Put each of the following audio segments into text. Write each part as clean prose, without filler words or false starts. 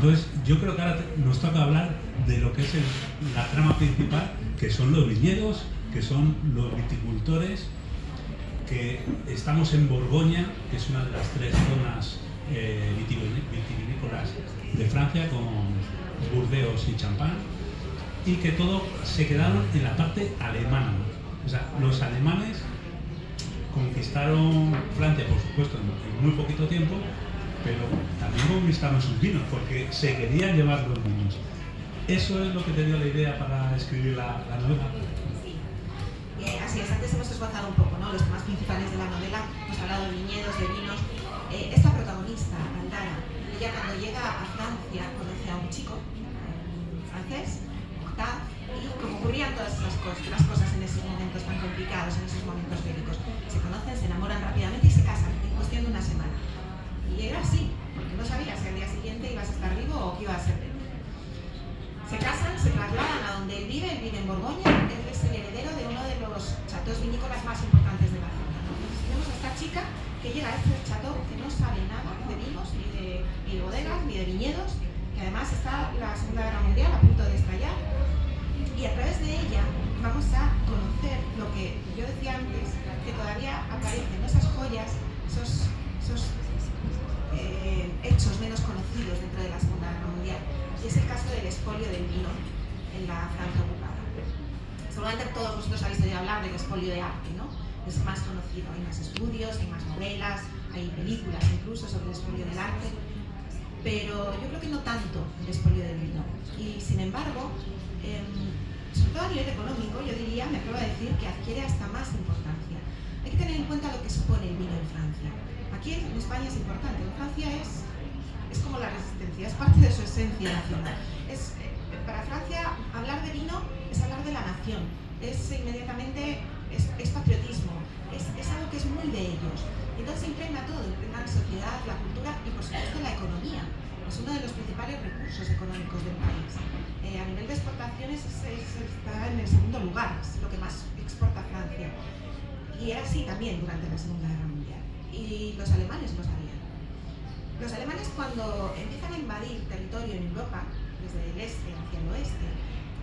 Entonces, yo creo que ahora nos toca hablar de lo que es la trama principal, que son los viñedos, que son los viticultores, que estamos en Borgoña, que es una de las tres zonas vitivinícolas de Francia, con Burdeos y Champagne, y que todo se quedaron en la parte alemana. O sea, los alemanes conquistaron Francia, por supuesto, en muy poquito tiempo, pero también conquistaron sus vinos, porque se querían llevar los vinos. ¿Eso es lo que te dio la idea para escribir la novela? Sí. Así es, antes hemos esbozado un poco, ¿no?, los temas principales de la novela. Hemos hablado de viñedos, de vinos. Esta protagonista, Aldara, ella cuando llega a Francia conoce a un chico francés, Octave, y como ocurrían todas las cosas en esos momentos tan complicados, en esos momentos bélicos, se conocen, se enamoran rápidamente y se casan en cuestión de una semana. Y era así, porque no sabías si al día siguiente ibas a estar vivo o que iba a ser de él. Se casan, se trasladan a donde él vive en Borgoña. Él es el heredero de uno de los chateaux vinícolas más importantes de la zona, ¿no? Entonces tenemos a esta chica que llega a este chateau que no sabe nada de vinos, ni de bodegas, ni de viñedos, que además está la Segunda Guerra Mundial a punto de estallar. Y a través de ella vamos a conocer lo que yo decía antes, que todavía aparecen esas joyas, esos hechos menos conocidos dentro de la Segunda Guerra Mundial. Y es el caso del expolio del vino en la Francia ocupada. Seguramente todos vosotros habéis oído hablar del expolio de arte, ¿no? Es más conocido, hay más estudios, hay más novelas, hay películas incluso sobre el expolio del arte, pero yo creo que no tanto el expolio del vino. Y sin embargo, sobre todo a nivel económico, yo diría, me atrevo a decir, que adquiere hasta más importancia. Hay que tener en cuenta lo que supone el vino en Francia. Aquí en España es importante, en Francia es como la resistencia, es parte de su esencia nacional. Para Francia, hablar de vino es hablar de la nación, inmediatamente es patriotismo, es algo que es muy de ellos. Y entonces impregna todo, impregna la sociedad, la cultura y por supuesto la economía. Es uno de los principales recursos económicos del país. A nivel de exportaciones está en el segundo lugar, es lo que más exporta Francia. Y era así también durante la Segunda Guerra Mundial. Y los alemanes lo sabían. Los alemanes, cuando empiezan a invadir territorio en Europa, desde el este hacia el oeste,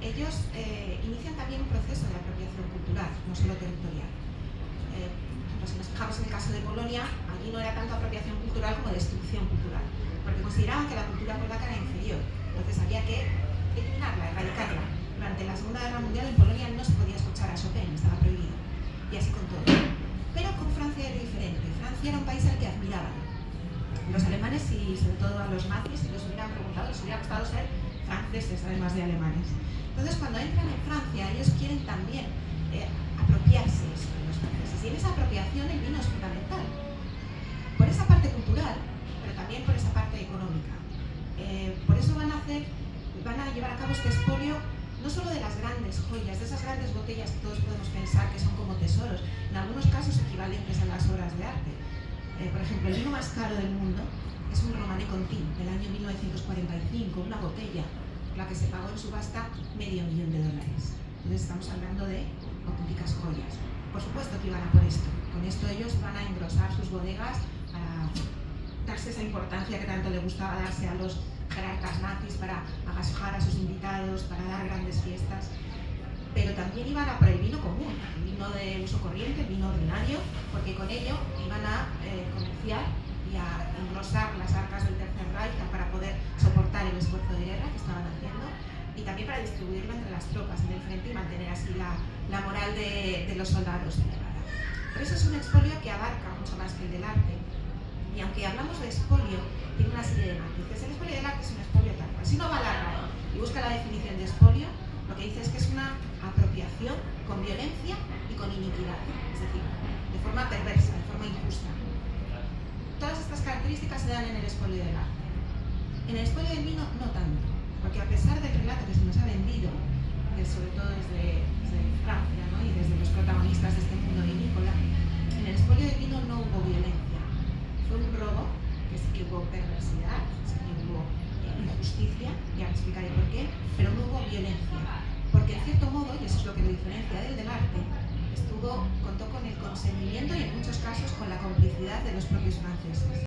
ellos inician también un proceso de apropiación cultural, no solo territorial. Si nos fijamos en el caso de Polonia, allí no era tanto apropiación cultural como destrucción cultural, porque consideraban que la cultura polaca era inferior, entonces había que eliminarla, erradicarla. Durante la Segunda Guerra Mundial en Polonia no se podía escuchar a Chopin, estaba prohibido, y así con todo. Pero con Francia era diferente. Francia era un país al que admiraban. Los alemanes y sobre todo a los nazis, si les hubieran preguntado, les hubiera gustado ser franceses, además de alemanes. Entonces, cuando entran en Francia, ellos quieren también apropiarse de los franceses. Y en esa apropiación el vino es fundamental. Por esa parte cultural, pero también por esa parte económica. Por eso van a llevar a cabo este expolio no solo de las grandes joyas, de esas grandes botellas que todos podemos pensar que son como tesoros, en algunos casos equivalentes a las obras de arte. Por ejemplo, el vino más caro del mundo es un Romanée Conti del año 1945, una botella, la que se pagó en subasta $500.000. Entonces estamos hablando de auténticas joyas. Por supuesto que iban a por esto. Con esto ellos van a engrosar sus bodegas para darse esa importancia que tanto le gustaba darse a los jerarcas nazis, para agasajar a sus invitados, para dar grandes fiestas. Pero también iban a por el vino común, el vino de uso corriente, el vino ordinario, porque con ello iban a comerciar y a engrosar las arcas del Tercer Reich para poder soportar el esfuerzo de guerra que estaban haciendo, y también para distribuirlo entre las tropas en el frente y mantener así la moral de los soldados elevada. Pero eso es un expolio que abarca mucho más que el del arte. Y aunque hablamos de expolio, tiene una serie de matices. El expolio del arte es un expolio tal cual. Si no va larga y busca la definición de expolio, lo que dice es que es una apropiación con violencia y con iniquidad, es decir, de forma perversa, de forma injusta. Todas estas características se dan en el expolio del arte. En el expolio del vino no tanto, porque a pesar del relato que se nos ha vendido, sobre todo desde Francia, ¿no?, y desde los protagonistas de este mundo vinícola, en el expolio del vino no hubo violencia. Fue un robo, que sí que hubo perversidad, sí que hubo injusticia, ya explicaré por qué, pero no hubo violencia. Porque en cierto modo, y eso es lo que lo diferencia del arte, contó con el consentimiento y en muchos casos con la complicidad de los propios franceses.